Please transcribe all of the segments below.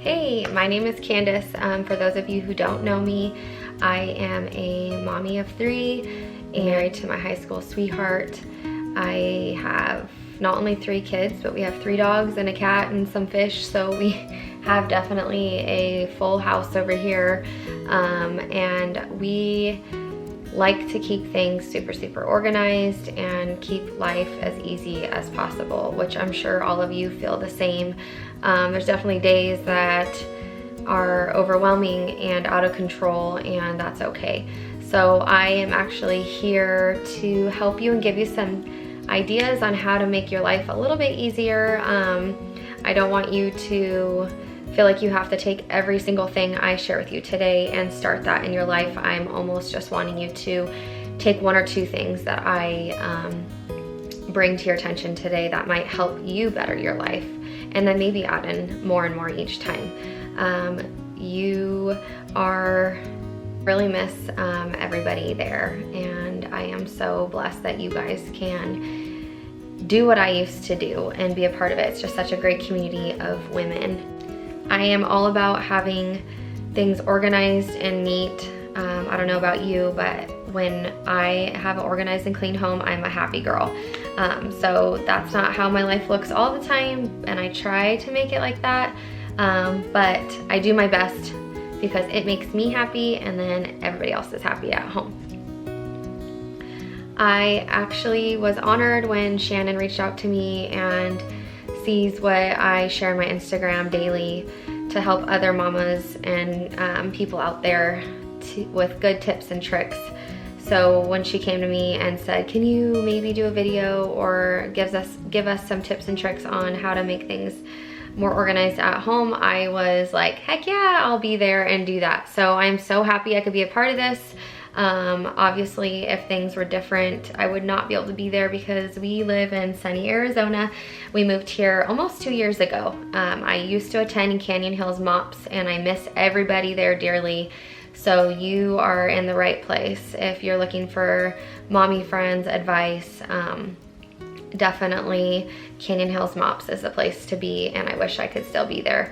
Hey, my name is Candace. For those of you who don't know me, I am a mommy of 3, married to my high school sweetheart. I have not only 3 kids, but we have 3 dogs and a cat and some fish, so we have definitely a full house over here. And we like to keep things super organized and keep life as easy as possible, which I'm sure all of you feel the same. There's definitely days that are overwhelming and out of control, and that's okay. So I am actually here to help you and give you some ideas on how to make your life a little bit easier. I don't want you to feel like you have to take every single thing I share with you today and start that in your life. I'm almost just wanting you to take 1 or 2 things that I bring to your attention today that might help you better your life, and then maybe add in more and more each time. You are really miss everybody there, and I am so blessed that you guys can do what I used to do and be a part of it. It's just such a great community of women. I am all about having things organized and neat. I don't know about you, but when I have an organized and clean home, I'm a happy girl. So that's not how my life looks all the time, and I try to make it like that, but I do my best because it makes me happy, and then everybody else is happy at home. I actually was honored when Shannon reached out to me and sees what I share on my Instagram daily to help other mamas and people out there with good tips and tricks. So when she came to me and said, can you maybe do a video or give us some tips and tricks on how to make things more organized at home, I was like, heck yeah, I'll be there and do that. So I'm so happy I could be a part of this. Obviously, if things were different, I would not be able to be there because we live in sunny Arizona. We moved here almost 2 years ago. I used to attend in Canyon Hills MOPS, and I miss everybody there dearly. So you are in the right place. If you're looking for mommy friends, advice, definitely Canyon Hills MOPS is the place to be, and I wish I could still be there.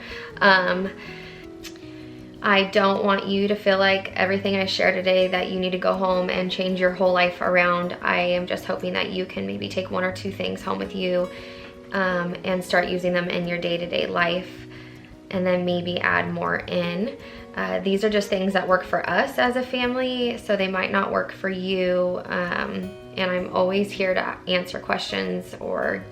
I don't want you to feel like everything I share today that you need to go home and change your whole life around. I am just hoping that you can maybe take 1 or 2 things home with you and start using them in your day-to-day life, and then maybe add more in. These are just things that work for us as a family, so they might not work for you, and I'm always here to answer questions or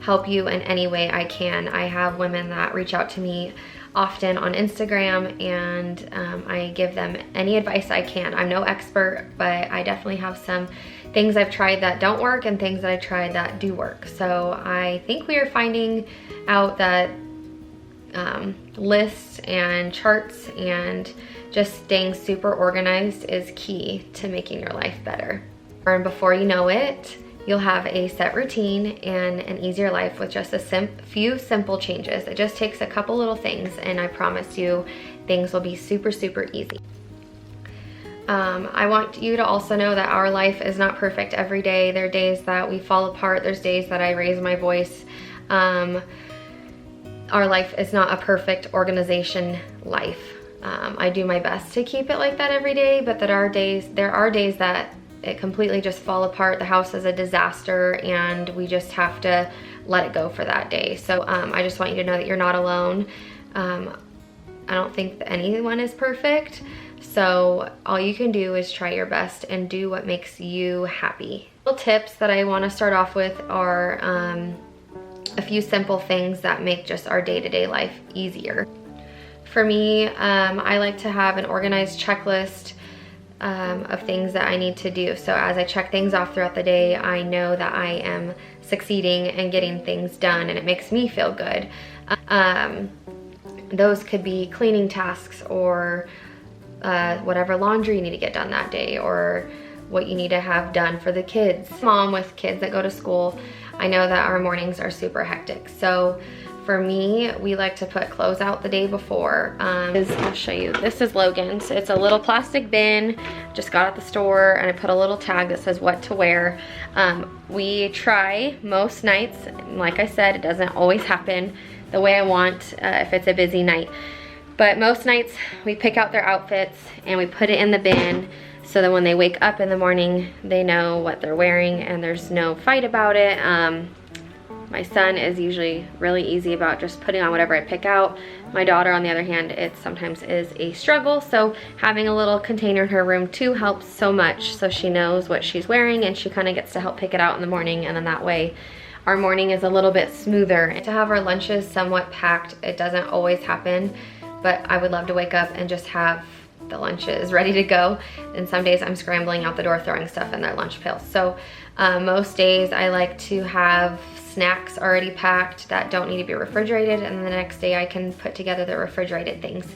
help you in any way I can. I have women that reach out to me often on Instagram, and I give them any advice I can. I'm no expert, but I definitely have some things I've tried that don't work and things that I tried that do work. So I think we are finding out that lists and charts and just staying super organized is key to making your life better. And before you know it, you'll have a set routine and an easier life with just a few simple changes. It just takes a couple little things, and I promise you things will be super easy. I want you to also know that our life is not perfect every day. There are days that we fall apart. There's days that I raise my voice. Our life is not a perfect organization life. I do my best to keep it like that every day, but there are days that it completely just fall apart. The house is a disaster, and we just have to let it go for that day. So I just want you to know that you're not alone. I don't think that anyone is perfect. So all you can do is try your best and do what makes you happy. Little tips that I want to start off with are a few simple things that make just our day-to-day life easier. For me, I like to have an organized checklist of things that I need to do. So as I check things off throughout the day, I know that I am succeeding and getting things done, and it makes me feel good. Those could be cleaning tasks or whatever laundry you need to get done that day, or what you need to have done for the kids. Mom with kids that go to school, I know that our mornings are super hectic. So for me, we like to put clothes out the day before. I'll show you. This is Logan's. It's a little plastic bin. Just got at the store, and I put a little tag that says what to wear. We try most nights, like I said, it doesn't always happen, the way I want if it's a busy night. But most nights we pick out their outfits and we put it in the bin so that when they wake up in the morning, they know what they're wearing and there's no fight about it. My son is usually really easy about just putting on whatever I pick out. My daughter, on the other hand, it sometimes is a struggle. So having a little container in her room too helps so much, so she knows what she's wearing and she kind of gets to help pick it out in the morning, and then that way our morning is a little bit smoother. And to have our lunches somewhat packed, it doesn't always happen, but I would love to wake up and just have the lunches ready to go. And some days I'm scrambling out the door throwing stuff in their lunch pails. So most days I like to have snacks already packed that don't need to be refrigerated, and then the next day I can put together the refrigerated things.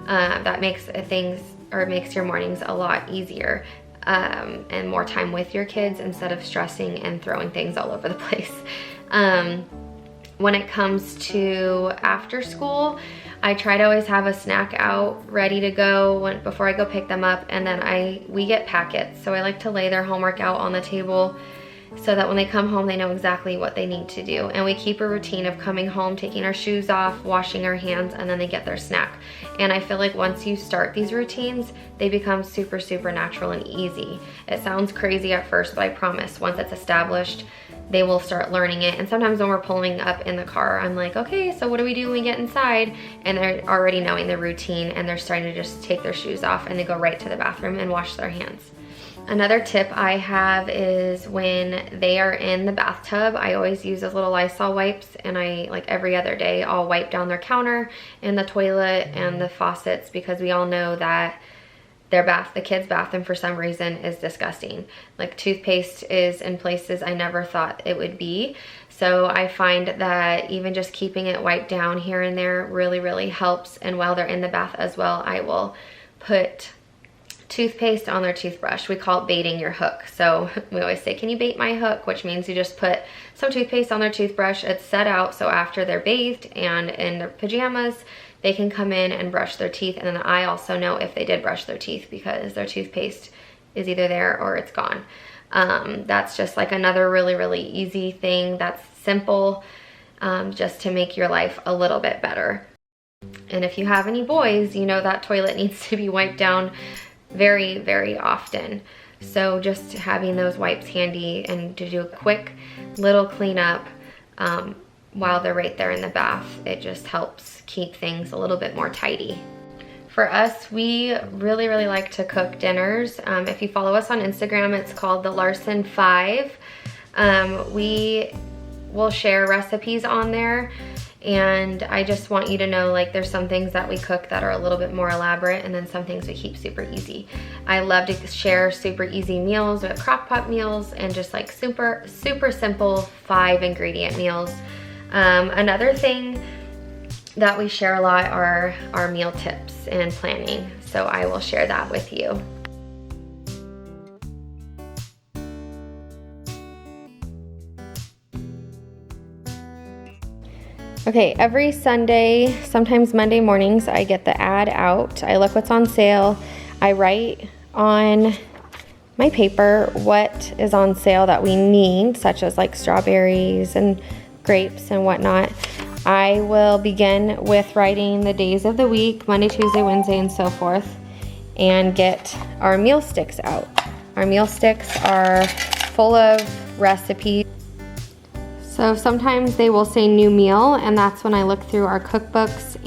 That makes makes your mornings a lot easier and more time with your kids instead of stressing and throwing things all over the place. When it comes to after school, I try to always have a snack out ready to go before I go pick them up, and then we get packets. So I like to lay their homework out on the table so that when they come home, they know exactly what they need to do. And we keep a routine of coming home, taking our shoes off, washing our hands, and then they get their snack. And I feel like once you start these routines, they become super, super natural and easy. It sounds crazy at first, but I promise once it's established, they will start learning it. And sometimes when we're pulling up in the car, I'm like, okay, so what do we do when we get inside? And they're already knowing the routine and they're starting to just take their shoes off and they go right to the bathroom and wash their hands. Another tip I have is when they are in the bathtub, I always use those little Lysol wipes, and like every other day, I'll wipe down their counter and the toilet and the faucets, because we all know that the kids' bathroom for some reason is disgusting. Like toothpaste is in places I never thought it would be. So I find that even just keeping it wiped down here and there really, really helps. And while they're in the bath as well, I will put toothpaste on their toothbrush. We call it baiting your hook. So we always say, can you bait my hook? Which means you just put some toothpaste on their toothbrush. It's set out so after they're bathed and in their pajamas, they can come in and brush their teeth. And then I also know if they did brush their teeth because their toothpaste is either there or it's gone. That's just like another really, really easy thing that's simple, just to make your life a little bit better. And if you have any boys, you know that toilet needs to be wiped down very, very often. So just having those wipes handy and to do a quick little cleanup while they're right there in the bath, it just helps keep things a little bit more tidy. For us, we really, really like to cook dinners. If you follow us on Instagram, it's called the Larson 5. We will share recipes on there. And I just want you to know, like, there's some things that we cook that are a little bit more elaborate, and then some things we keep super easy. I love to share super easy meals with crock pot meals and just like super, super simple 5-ingredient meals. Another thing that we share a lot are our meal tips and planning. So I will share that with you. Okay, every Sunday, sometimes Monday mornings, I get the ad out. I look what's on sale. I write on my paper what is on sale that we need, such as like strawberries and grapes and whatnot. I will begin with writing the days of the week, Monday, Tuesday, Wednesday, and so forth, and get our meal sticks out. Our meal sticks are full of recipes. So sometimes they will say new meal, and that's when I look through our cookbooks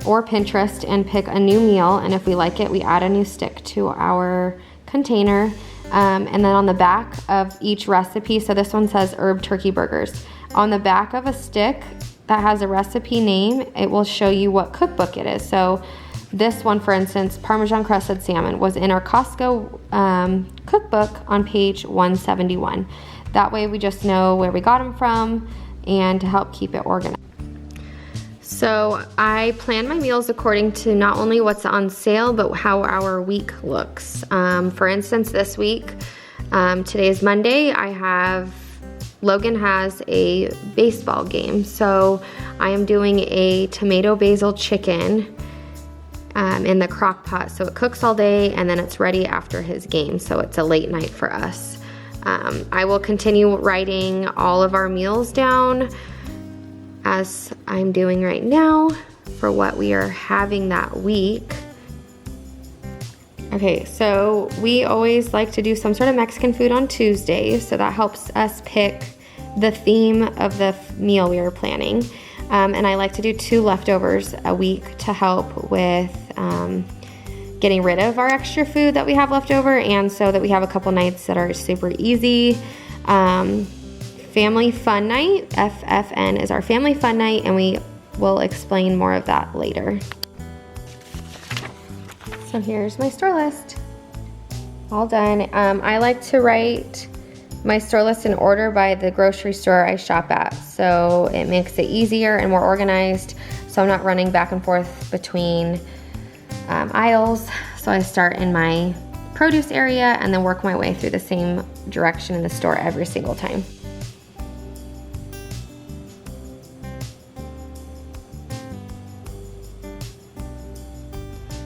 or Pinterest and pick a new meal, and if we like it, we add a new stick to our container. And then on the back of each recipe, so this one says herb turkey burgers. On the back of a stick that has a recipe name, it will show you what cookbook it is. So this one, for instance, Parmesan crusted salmon, was in our Costco cookbook on page 171. That way we just know where we got them from and to help keep it organized. So I plan my meals according to not only what's on sale, but how our week looks. For instance, this week, today is Monday, Logan has a baseball game. So I am doing a tomato basil chicken in the crock pot. So it cooks all day and then it's ready after his game. So it's a late night for us. I will continue writing all of our meals down as I'm doing right now for what we are having that week. Okay, so we always like to do some sort of Mexican food on Tuesdays, so that helps us pick the theme of the meal we are planning. And I like to do 2 leftovers a week to help with getting rid of our extra food that we have left over, and so that we have a couple nights that are super easy. Family Fun Night, FFN, is our Family Fun Night, and we will explain more of that later. So here's my store list, all done. I like to write my store list in order by the grocery store I shop at, so it makes it easier and more organized, so I'm not running back and forth between aisles. So I start in my produce area and then work my way through the same direction in the store every single time.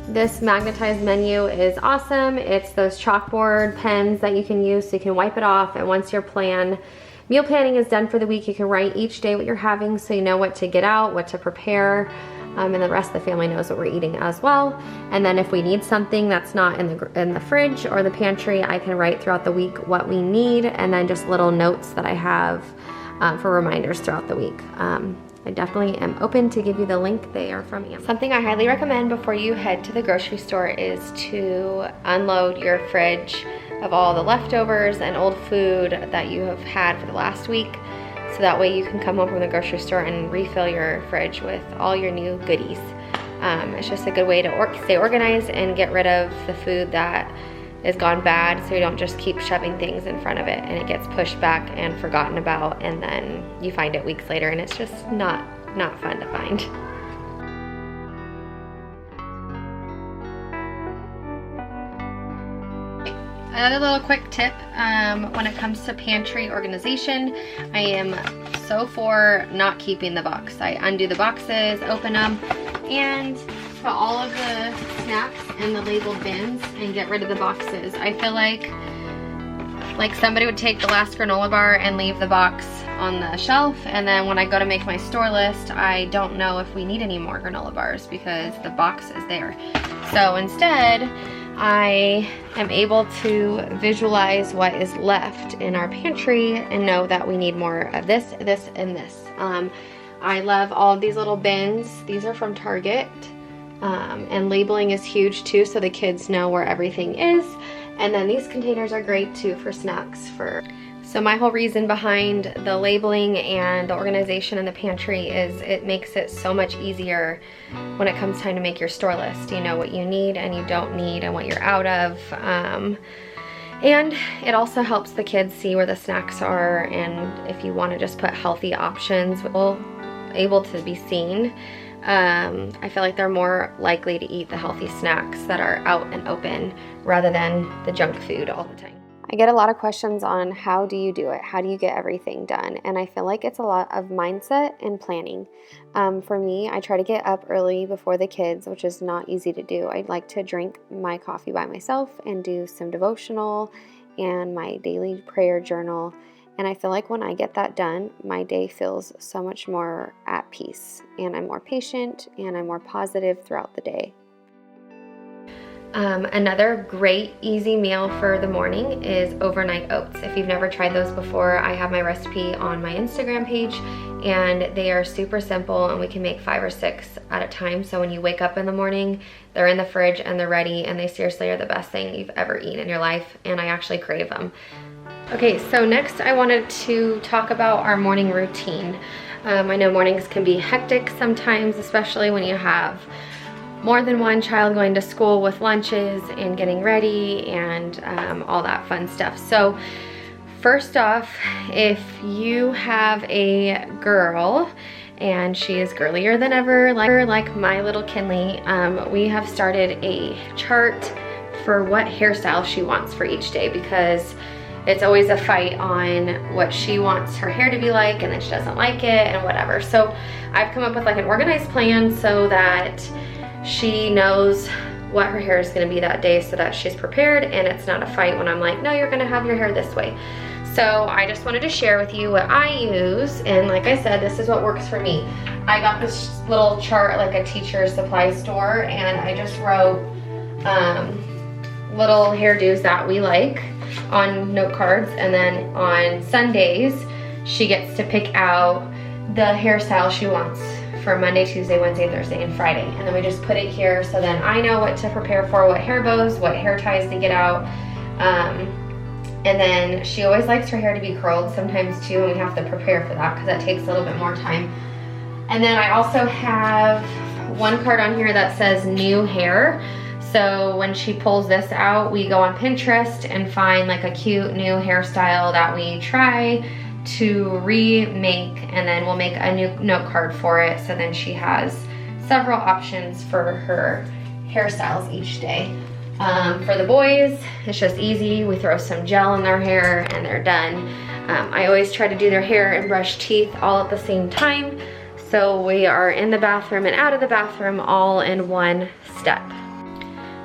This magnetized menu is awesome. It's those chalkboard pens that you can use so you can wipe it off, and once your meal planning is done for the week, you can write each day what you're having so you know what to get out, what to prepare, and the rest of the family knows what we're eating as well. And then if we need something that's not in the fridge or the pantry, I can write throughout the week what we need, and then just little notes that I have for reminders throughout the week. I definitely am open to give you the link. They are from Amazon. Something I highly recommend before you head to the grocery store is to unload your fridge of all the leftovers and old food that you have had for the last week, so that way you can come home from the grocery store and refill your fridge with all your new goodies. It's just a good way to stay organized and get rid of the food that is gone bad, so you don't just keep shoving things in front of it and it gets pushed back and forgotten about, and then you find it weeks later and it's just not fun to find. Another little quick tip when it comes to pantry organization, I am so for not keeping the box. I undo the boxes, open them, and put all of the snacks in the labeled bins and get rid of the boxes. I feel like somebody would take the last granola bar and leave the box on the shelf, and then when I go to make my store list, I don't know if we need any more granola bars because the box is there. So instead, I am able to visualize what is left in our pantry and know that we need more of this, this, and this. I love all of these little bins. These are from Target. And labeling is huge too, so the kids know where everything is. And then these containers are great too for snacks. So my whole reason behind the labeling and the organization in the pantry is it makes it so much easier when it comes time to make your store list. You know what you need and you don't need and what you're out of. And it also helps the kids see where the snacks are, and if you want to just put healthy options, able to be seen. I feel like they're more likely to eat the healthy snacks that are out and open rather than the junk food all the time. I get a lot of questions on how do you do it? How do you get everything done? And I feel like it's a lot of mindset and planning. For me, I try to get up early before the kids, which is not easy to do. I'd like to drink my coffee by myself and do some devotional and my daily prayer journal. And I feel like when I get that done, my day feels so much more at peace, and I'm more patient and I'm more positive throughout the day. Another great easy meal for the morning is overnight oats. If you've never tried those before, I have my recipe on my Instagram page, and they are super simple and we can make 5 or 6 at a time. So when you wake up in the morning, they're in the fridge and they're ready, and they seriously are the best thing you've ever eaten in your life, and I actually crave them. Okay, so next I wanted to talk about our morning routine. I know mornings can be hectic sometimes, especially when you have more than one child going to school with lunches and getting ready and all that fun stuff. So first off, if you have a girl and she is girlier than ever, like my little Kinley, we have started a chart for what hairstyle she wants for each day, because it's always a fight on what she wants her hair to be like, and then she doesn't like it and whatever. So I've come up with like an organized plan so that she knows what her hair is going to be that day, so that she's prepared and it's not a fight when I'm like, no, you're going to have your hair this way. So I just wanted to share with you what I use, and like I said, this is what works for me. I got this little chart, like a teacher's supply store, and I just wrote little hairdos that we like on note cards, and then on Sundays, she gets to pick out the hairstyle she wants for Monday, Tuesday, Wednesday, Thursday, and Friday. And then we just put it here so then I know what to prepare for, what hair bows, what hair ties to get out. And then she always likes her hair to be curled sometimes too, and we have to prepare for that because that takes a little bit more time. And then I also have one card on here that says new hair. So when she pulls this out, we go on Pinterest and find like a cute new hairstyle that we try to remake, and then we'll make a new note card for it. So then she has several options for her hairstyles each day. For the boys, it's just easy. We throw some gel in their hair and they're done. I always try to do their hair and brush teeth all at the same time. So we are in the bathroom and out of the bathroom all in one step.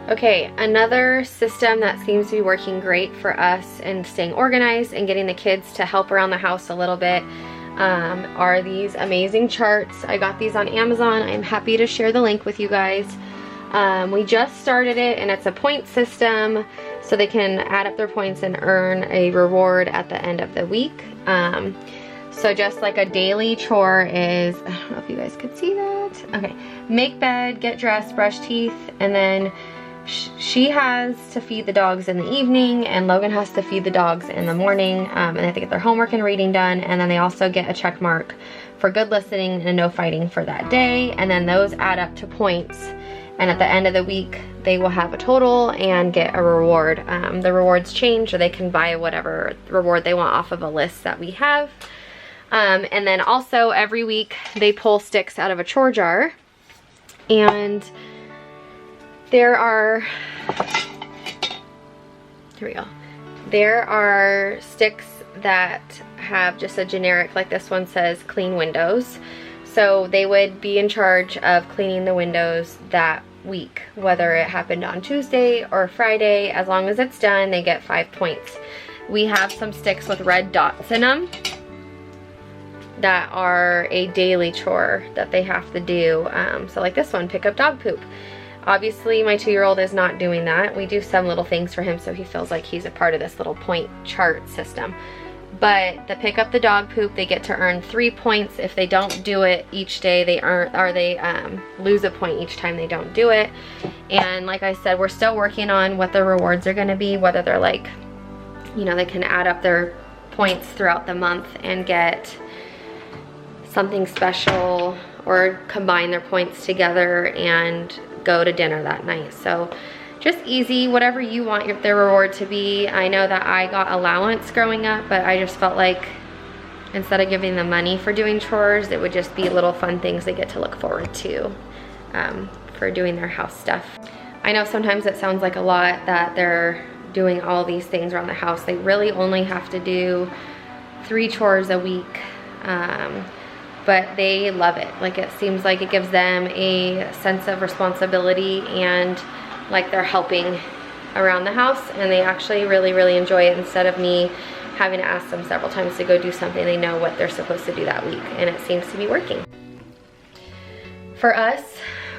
Okay, another system that seems to be working great for us in staying organized and getting the kids to help around the house a little bit are these amazing charts. I got these on Amazon. I'm happy to share the link with you guys. We just started it, and it's a point system, so they can add up their points and earn a reward at the end of the week. So just like a daily chore is, I don't know if you guys could see that. Okay, make bed, get dressed, brush teeth, and then she has to feed the dogs in the evening, and Logan has to feed the dogs in the morning, and they have to get their homework and reading done, and then they also get a check mark for good listening and no fighting for that day, and then those add up to points, and at the end of the week they will have a total and get a reward. The rewards change, or they can buy whatever reward they want off of a list that we have. And then also every week they pull sticks out of a chore jar, and there are, here we go. There are sticks that have just a generic, like this one says clean windows. So they would be in charge of cleaning the windows that week, whether it happened on Tuesday or Friday. As long as it's done, they get 5 points. We have some sticks with red dots in them that are a daily chore that they have to do. So like this one, pick up dog poop. Obviously, my 2-year-old is not doing that. We do some little things for him so he feels like he's a part of this little point chart system. But the pick up the dog poop, they get to earn 3 points. If they don't do it each day, they lose a point each time they don't do it. And like I said, we're still working on what the rewards are gonna be, whether they're like, you know, they can add up their points throughout the month and get something special, or combine their points together and go to dinner that night. So just easy, whatever you want their reward to be. I know that I got allowance growing up, but I just felt like instead of giving them money for doing chores, it would just be little fun things they get to look forward to for doing their house stuff. I know sometimes it sounds like a lot that they're doing all these things around the house. They really only have to do 3 chores a week. But they love it. Like, it seems like it gives them a sense of responsibility and like they're helping around the house, and they actually really, really enjoy it instead of me having to ask them several times to go do something. They know what they're supposed to do that week, and it seems to be working. For us,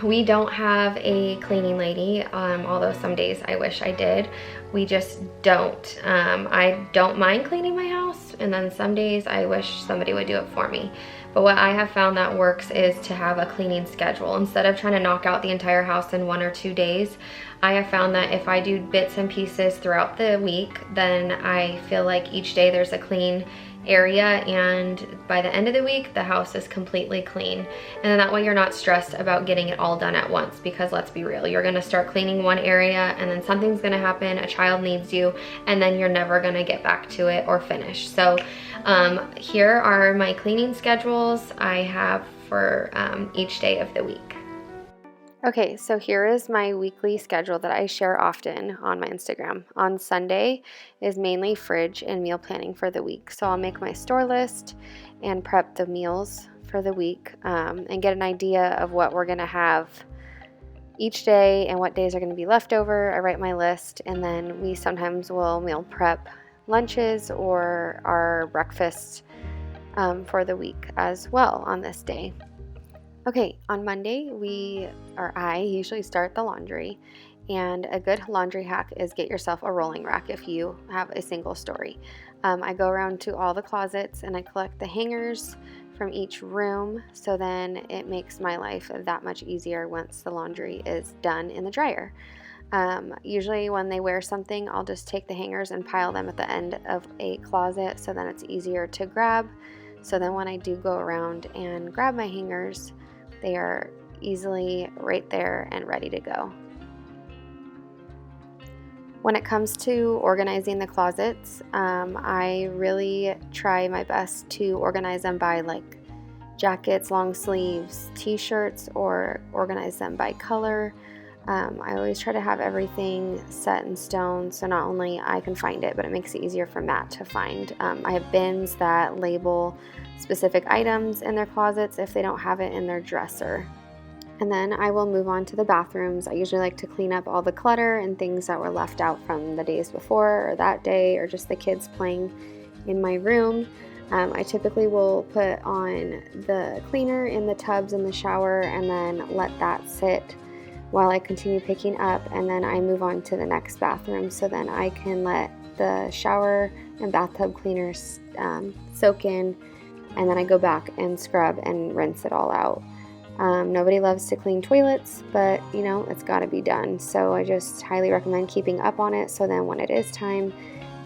we don't have a cleaning lady, although some days I wish I did. We just don't. I don't mind cleaning my house, and then some days I wish somebody would do it for me. But what I have found that works is to have a cleaning schedule. Instead of trying to knock out the entire house in 1 or 2 days, I have found that if I do bits and pieces throughout the week, then I feel like each day there's a clean area, and by the end of the week the house is completely clean. And then that way you're not stressed about getting it all done at once, because let's be real, you're gonna start cleaning one area and then something's gonna happen, a child needs you, and then you're never gonna get back to it or finish. So here are my cleaning schedules I have for each day of the week. Okay, so here is my weekly schedule that I share often on my Instagram. On Sunday is mainly fridge and meal planning for the week. So I'll make my store list and prep the meals for the week, and get an idea of what we're gonna have each day and what days are gonna be left over. I write my list, and then we sometimes will meal prep lunches or our breakfast for the week as well on this day. Okay, on Monday, I usually start the laundry, and a good laundry hack is get yourself a rolling rack if you have a single story. I go around to all the closets and I collect the hangers from each room, so then it makes my life that much easier once the laundry is done in the dryer. Usually when they wear something, I'll just take the hangers and pile them at the end of a closet, so then it's easier to grab. So then when I do go around and grab my hangers, they are easily right there and ready to go. When it comes to organizing the closets, I really try my best to organize them by like jackets, long sleeves, t-shirts, or organize them by color. I always try to have everything set in stone, so not only I can find it, but it makes it easier for Matt to find. I have bins that label specific items in their closets if they don't have it in their dresser. And then I will move on to the bathrooms. I usually like to clean up all the clutter and things that were left out from the days before or that day, or just the kids playing in my room. I typically will put on the cleaner in the tubs in the shower and then let that sit while I continue picking up, and then I move on to the next bathroom, so then I can let the shower and bathtub cleaners soak in, and then I go back and scrub and rinse it all out. Nobody loves to clean toilets, but it's got to be done, so I just highly recommend keeping up on it, so then when it is time,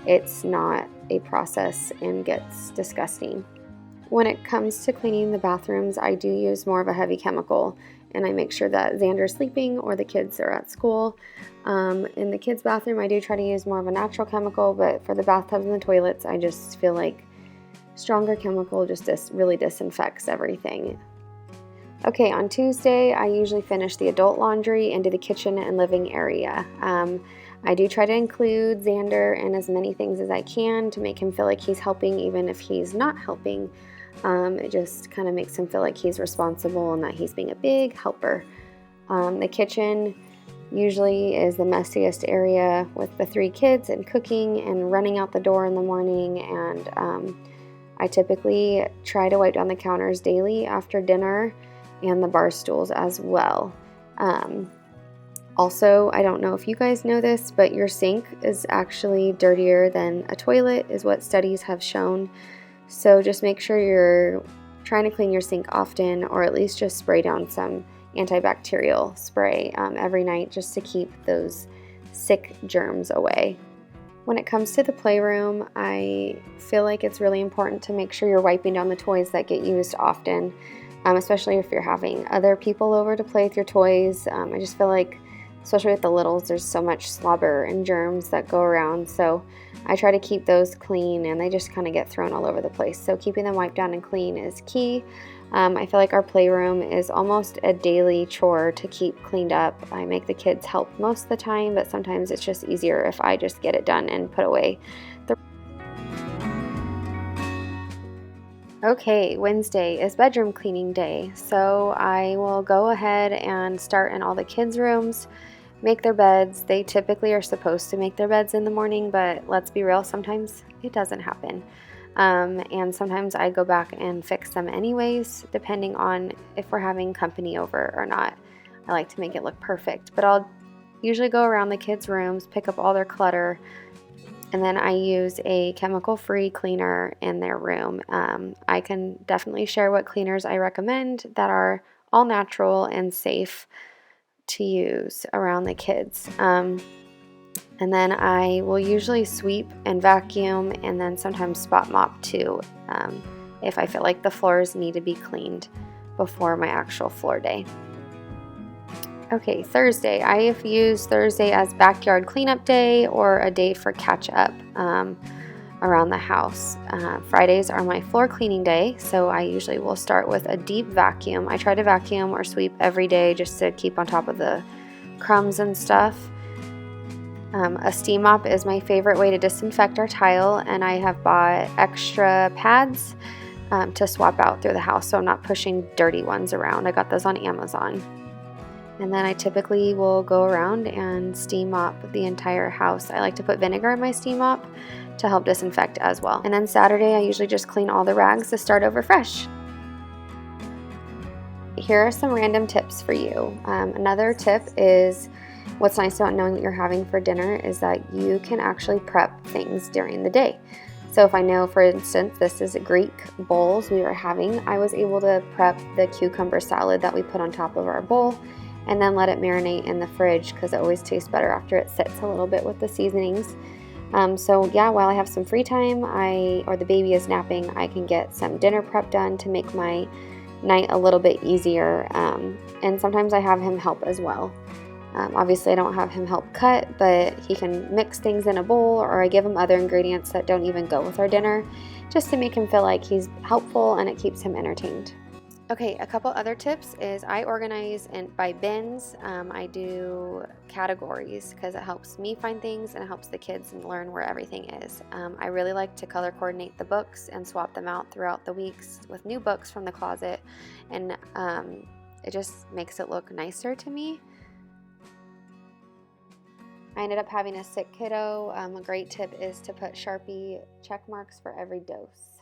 it's not a process and gets disgusting. When it comes to cleaning the bathrooms, I do use more of a heavy chemical, and I make sure that Xander's sleeping or the kids are at school. In the kids' bathroom, I do try to use more of a natural chemical, but for the bathtubs and the toilets, I just feel like stronger chemical just really disinfects everything. Okay, on Tuesday, I usually finish the adult laundry and do the kitchen and living area. I do try to include Xander in as many things as I can to make him feel like he's helping, even if he's not helping. It just kind of makes him feel like he's responsible and that he's being a big helper. The kitchen usually is the messiest area with the 3 kids and cooking and running out the door in the morning, and I typically try to wipe down the counters daily after dinner and the bar stools as well. Also, I don't know if you guys know this, but your sink is actually dirtier than a toilet, is what studies have shown. So just make sure you're trying to clean your sink often, or at least just spray down some antibacterial spray every night just to keep those sick germs away. When it comes to the playroom, I feel like it's really important to make sure you're wiping down the toys that get used often, especially if you're having other people over to play with your toys. I just feel like, especially with the littles, there's so much slobber and germs that go around, so I try to keep those clean, and they just kind of get thrown all over the place, so keeping them wiped down and clean is key. I feel like our playroom is almost a daily chore to keep cleaned up. I make the kids help most of the time, but sometimes it's just easier if I just get it done and put away. Okay, Wednesday is bedroom cleaning day, so I will go ahead and start in all the kids' rooms, make their beds. They typically are supposed to make their beds in the morning, but let's be real, sometimes it doesn't happen. And sometimes I go back and fix them anyways, depending on if we're having company over or not. I like to make it look perfect, but I'll usually go around the kids' rooms, pick up all their clutter, and then I use a chemical-free cleaner in their room. I can definitely share what cleaners I recommend that are all natural and safe to use around the kids. And then I will usually sweep and vacuum, and then sometimes spot mop too, if I feel like the floors need to be cleaned before my actual floor day. Okay, Thursday. I have used Thursday as backyard cleanup day or a day for catch up around the house. Fridays are my floor cleaning day, so I usually will start with a deep vacuum. I try to vacuum or sweep every day just to keep on top of the crumbs and stuff. A steam mop is my favorite way to disinfect our tile, and I have bought extra pads to swap out through the house so I'm not pushing dirty ones around. I got those on Amazon. And then I typically will go around and steam mop the entire house. I like to put vinegar in my steam mop to help disinfect as well. And then Saturday, I usually just clean all the rags to start over fresh. Here are some random tips for you. Another tip is, what's nice about knowing what you're having for dinner is that you can actually prep things during the day. So if I know, for instance, this is Greek bowls we were having, I was able to prep the cucumber salad that we put on top of our bowl and then let it marinate in the fridge because it always tastes better after it sits a little bit with the seasonings. So yeah, while I have some free time, or the baby is napping, I can get some dinner prep done to make my night a little bit easier. And sometimes I have him help as well. Obviously I don't have him help cut, but he can mix things in a bowl, or I give him other ingredients that don't even go with our dinner just to make him feel like he's helpful and it keeps him entertained. Okay, a couple other tips is I organize by bins. I do categories because it helps me find things and it helps the kids learn where everything is. I really like to color coordinate the books and swap them out throughout the weeks with new books from the closet, and it just makes it look nicer to me. I ended up having a sick kiddo. A great tip is to put Sharpie check marks for every dose.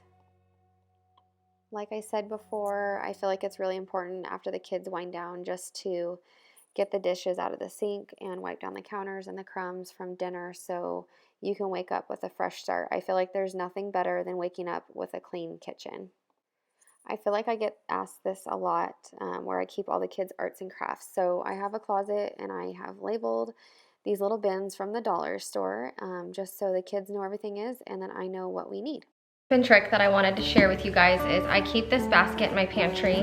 Like I said before, I feel like it's really important after the kids wind down just to get the dishes out of the sink and wipe down the counters and the crumbs from dinner so you can wake up with a fresh start. I feel like there's nothing better than waking up with a clean kitchen. I feel like I get asked this a lot, where I keep all the kids' arts and crafts. So I have a closet and I have labeled these little bins from the dollar store, just so the kids know everything is, and then I know what we need. Fun trick that I wanted to share with you guys is I keep this basket in my pantry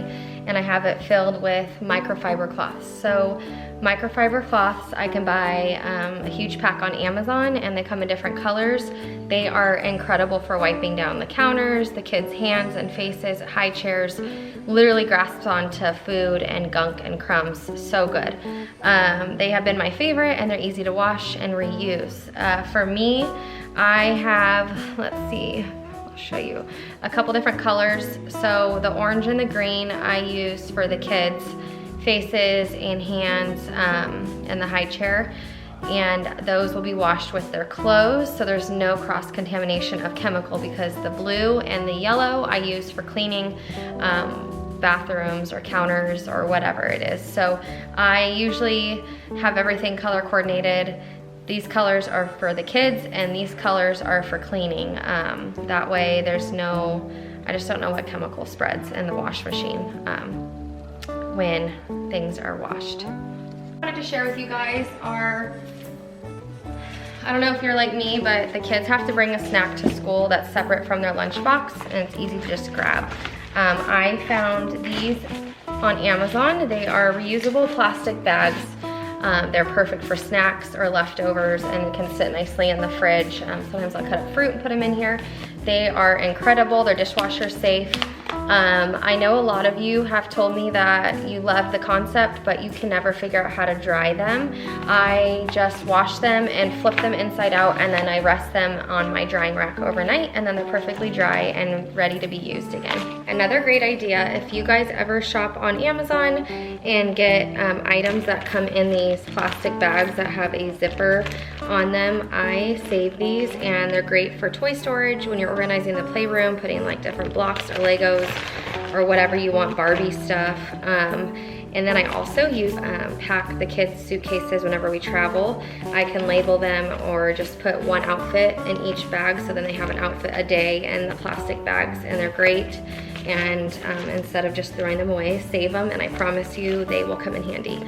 and I have it filled with microfiber cloths. So microfiber cloths, I can buy a huge pack on Amazon and they come in different colors. They are incredible for wiping down the counters, the kids' hands and faces, high chairs, literally grasps onto food and gunk and crumbs. So good. They have been my favorite and they're easy to wash and reuse. For me, I have, let's see, show you a couple different colors. So the orange and the green I use for the kids' faces and hands and the high chair, and those will be washed with their clothes, so there's no cross-contamination of chemical, because the blue and the yellow I use for cleaning bathrooms or counters or whatever it is. So I usually have everything color coordinated. These colors are for the kids and these colors are for cleaning. That way there's no, I just don't know what chemical spreads in the wash machine when things are washed. I wanted to share with you guys our, I don't know if you're like me, but the kids have to bring a snack to school that's separate from their lunchbox and it's easy to just grab. I found these on Amazon. They are reusable plastic bags. They're perfect for snacks or leftovers and can sit nicely in the fridge. Sometimes I'll cut up fruit and put them in here. They are incredible. They're dishwasher safe. I know a lot of you have told me that you love the concept, but you can never figure out how to dry them. I just wash them and flip them inside out, and then I rest them on my drying rack overnight, and then they're perfectly dry and ready to be used again. Another great idea, if you guys ever shop on Amazon and get items that come in these plastic bags that have a zipper on them, I save these, and they're great for toy storage when you're organizing the playroom, putting like different blocks or Legos or whatever you want, Barbie stuff. And then I also use pack the kids' suitcases whenever we travel. I can label them or just put one outfit in each bag, so then they have an outfit a day in the plastic bags, and they're great. And instead of just throwing them away, save them, and I promise you they will come in handy.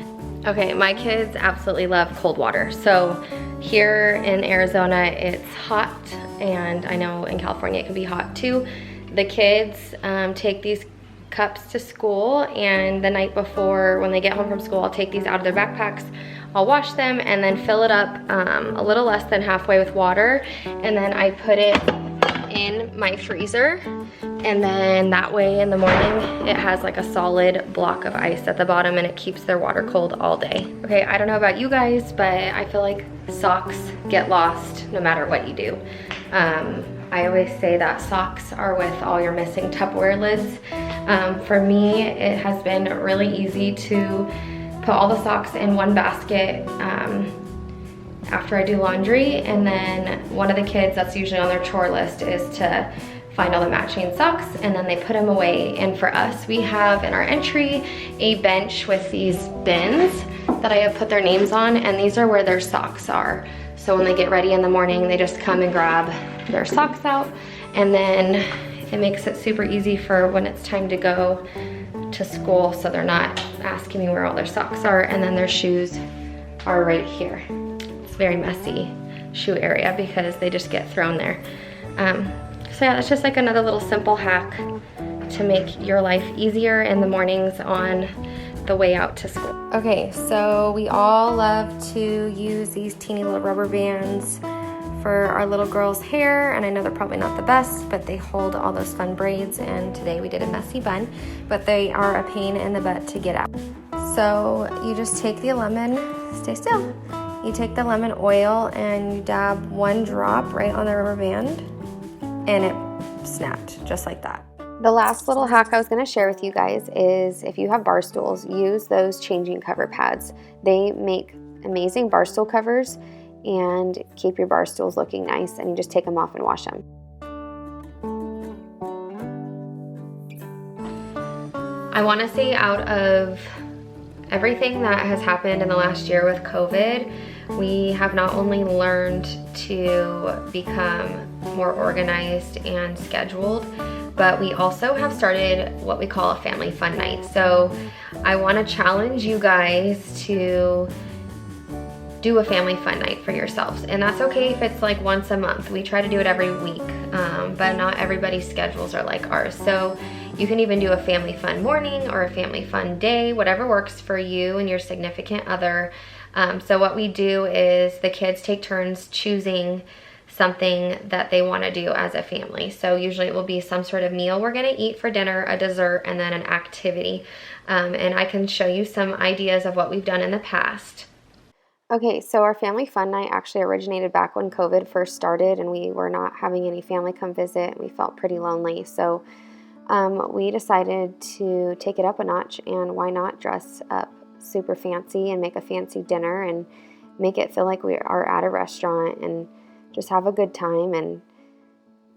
Okay, my kids absolutely love cold water. So here in Arizona, it's hot, and I know in California it can be hot too. The kids take these cups to school, and the night before when they get home from school, I'll take these out of their backpacks. I'll wash them and then fill it up a little less than halfway with water, and then I put it in my freezer, and then that way in the morning it has like a solid block of ice at the bottom, and it keeps their water cold all day. Okay, I don't know about you guys, but I feel like socks get lost no matter what you do. I always say that socks are with all your missing Tupperware lids. For me, it has been really easy to put all the socks in one basket after I do laundry, and then one of the kids, that's usually on their chore list, is to find all the matching socks, and then they put them away. And for us, we have in our entry a bench with these bins that I have put their names on, and these are where their socks are. So when they get ready in the morning, they just come and grab their socks out, and then it makes it super easy for when it's time to go to school, so they're not asking me where all their socks are. And then their shoes are right here. It's very messy shoe area because they just get thrown there. So yeah, that's just like another little simple hack to make your life easier in the mornings on the way out to school. Okay, so we all love to use these teeny little rubber bands for our little girl's hair, and I know they're probably not the best, but they hold all those fun braids, and today we did a messy bun, but they are a pain in the butt to get out. So you just take the lemon, stay still. You take the lemon oil and you dab one drop right on the rubber band, and it snapped just like that. The last little hack I was going to share with you guys is if you have bar stools, use those changing cover pads. They make amazing bar stool covers and keep your bar stools looking nice, and you just take them off and wash them. I want to say out of everything that has happened in the last year with COVID, we have not only learned to become more organized and scheduled, but we also have started what we call a family fun night. So I want to challenge you guys to do a family fun night for yourselves. And that's okay if it's like once a month. We try to do it every week, but not everybody's schedules are like ours. So you can even do a family fun morning or a family fun day, whatever works for you and your significant other. So what we do is the kids take turns choosing something that they want to do as a family. So usually it will be some sort of meal we're going to eat for dinner, a dessert, and then an activity. And I can show you some ideas of what we've done in the past. Okay, so our family fun night actually originated back when COVID first started, and we were not having any family come visit. We felt pretty lonely, so we decided to take it up a notch, and why not dress up super fancy and make a fancy dinner and make it feel like we are at a restaurant and just have a good time and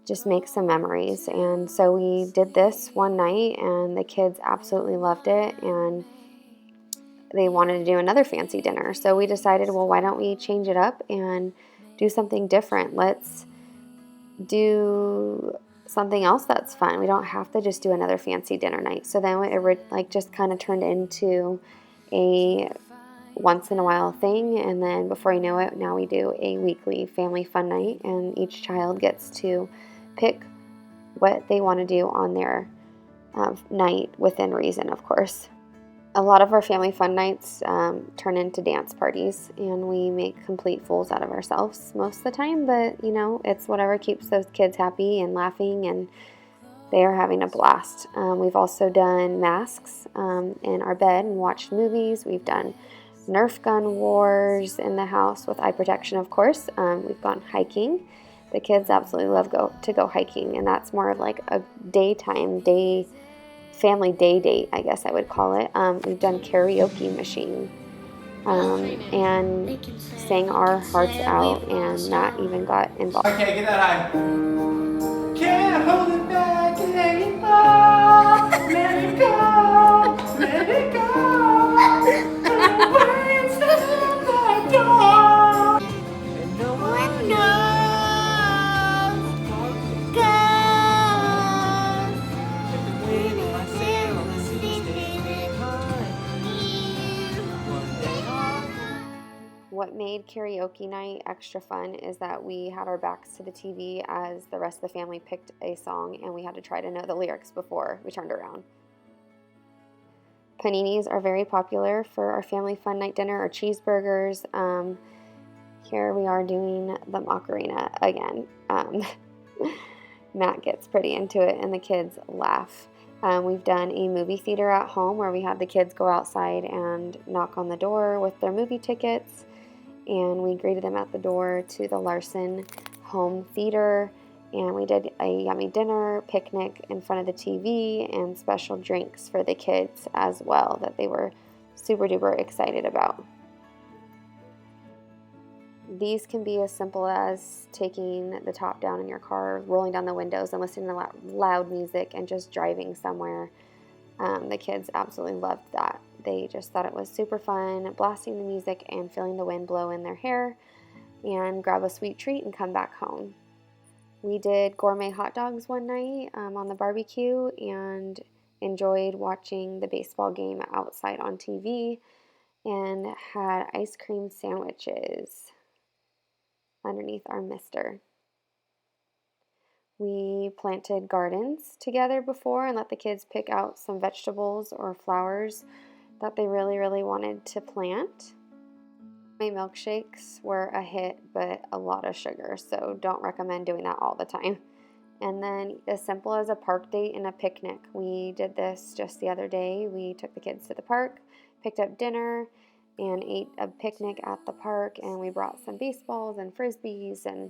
just make some memories. And so we did this one night, and the kids absolutely loved it, and they wanted to do another fancy dinner. So we decided, well, why don't we change it up and do something different? Let's do something else that's fun. We don't have to just do another fancy dinner night. So then it just kind of turned into a once in a while thing, and then before you know it, now we do a weekly family fun night, and each child gets to pick what they want to do on their night within reason, of course. A lot of our family fun nights turn into dance parties, and we make complete fools out of ourselves most of the time, but you know, it's whatever keeps those kids happy and laughing, and they are having a blast. We've also done masks in our bed and watched movies. We've done Nerf gun wars in the house with eye protection, of course. We've gone hiking. The kids absolutely love to go hiking, and that's more of like a family day date, I guess I would call it. We've done karaoke machine and sang our hearts out, and Matt even got involved. Okay, get that high. Can't hold it back anymore. Let it go, let it go. Away inside the door. And no one knows. What made karaoke night extra fun is that we had our backs to the TV as the rest of the family picked a song, and we had to try to know the lyrics before we turned around. Paninis are very popular for our family fun night dinner, or cheeseburgers. Here we are doing the Macarena again. Matt gets pretty into it, and the kids laugh. We've done a movie theater at home where we had the kids go outside and knock on the door with their movie tickets, and we greeted them at the door to the Larson Home Theater, and we did a yummy dinner, picnic in front of the TV, and special drinks for the kids as well that they were super duper excited about. These can be as simple as taking the top down in your car, rolling down the windows and listening to loud music and just driving somewhere. The kids absolutely loved that. They just thought it was super fun, blasting the music and feeling the wind blow in their hair, and grab a sweet treat and come back home. We did gourmet hot dogs one night on the barbecue and enjoyed watching the baseball game outside on TV, and had ice cream sandwiches underneath our mister. We planted gardens together before and let the kids pick out some vegetables or flowers that they really wanted to plant. My milkshakes were a hit, but a lot of sugar, so don't recommend doing that all the time. And then as simple as a park date and a picnic. We did this just the other day. We took the kids to the park, picked up dinner, and ate a picnic at the park, and we brought some baseballs and frisbees and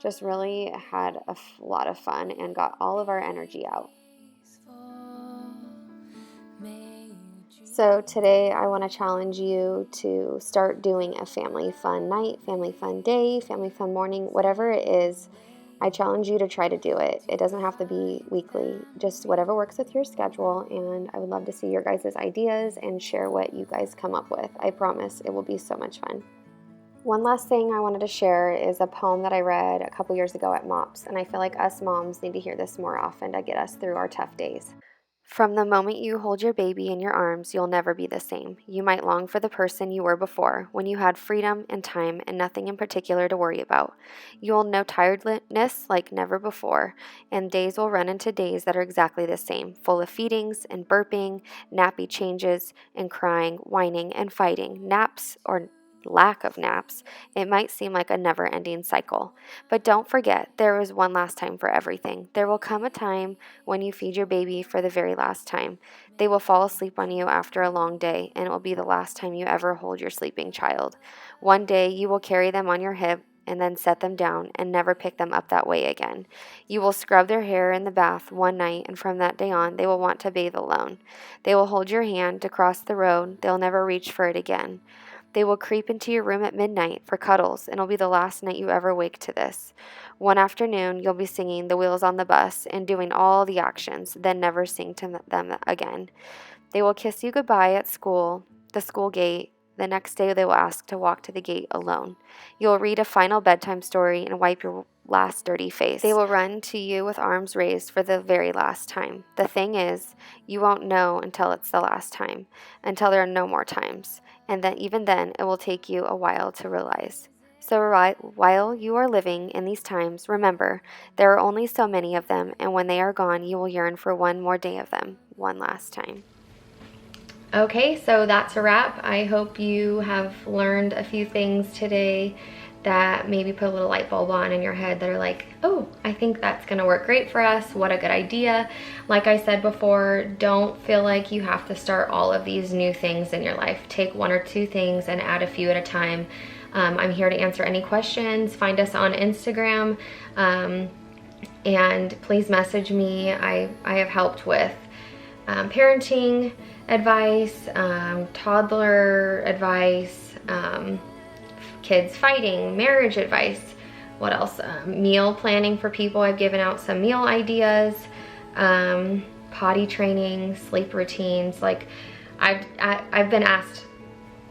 just really had a lot of fun and got all of our energy out. So today I want to challenge you to start doing a family fun night, family fun day, family fun morning, whatever it is. I challenge you to try to do it. It doesn't have to be weekly, just whatever works with your schedule, and I would love to see your guys' ideas and share what you guys come up with. I promise it will be so much fun. One last thing I wanted to share is a poem that I read a couple years ago at MOPS, and I feel like us moms need to hear this more often to get us through our tough days. From the moment you hold your baby in your arms, you'll never be the same. You might long for the person you were before, when you had freedom and time and nothing in particular to worry about. You'll know tiredness like never before, and days will run into days that are exactly the same, full of feedings and burping, nappy changes and crying, whining and fighting, naps or lack of naps. It might seem like a never-ending cycle. But don't forget, there is one last time for everything. There will come a time when you feed your baby for the very last time. They will fall asleep on you after a long day, and it will be the last time you ever hold your sleeping child. One day you will carry them on your hip and then set them down and never pick them up that way again. You will scrub their hair in the bath one night, and from that day on they will want to bathe alone. They will hold your hand to cross the road. They'll never reach for it again. They will creep into your room at midnight for cuddles, and it'll be the last night you ever wake to this. One afternoon, you'll be singing The Wheels on the Bus and doing all the actions, then never sing to them again. They will kiss you goodbye at school, the school gate. The next day, they will ask to walk to the gate alone. You'll read a final bedtime story and wipe your last dirty face. They will run to you with arms raised for the very last time. The thing is, you won't know until it's the last time, until there are no more times. And then even then, it will take you a while to realize. So while you are living in these times, remember, there are only so many of them, and when they are gone, you will yearn for one more day of them, one last time. Okay, so that's a wrap. I hope you have learned a few things today that maybe put a little light bulb on in your head that are like, oh, I think that's gonna work great for us. What a good idea. Like I said before, don't feel like you have to start all of these new things in your life. Take one or two things and add a few at a time. I'm here to answer any questions. Find us on Instagram, and please message me. I have helped with parenting advice, toddler advice, kids fighting, marriage advice. What else? Meal planning for people. I've given out some meal ideas, potty training, sleep routines. Like I've been asked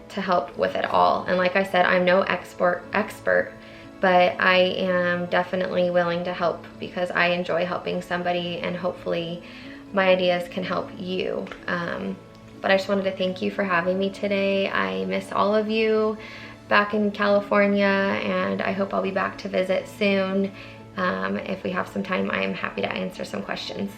to help with it all. And like I said, I'm no expert, but I am definitely willing to help because I enjoy helping somebody, and hopefully my ideas can help you. But I just wanted to thank you for having me today. I miss all of you back in California, and I hope I'll be back to visit soon. If we have some time, I am happy to answer some questions.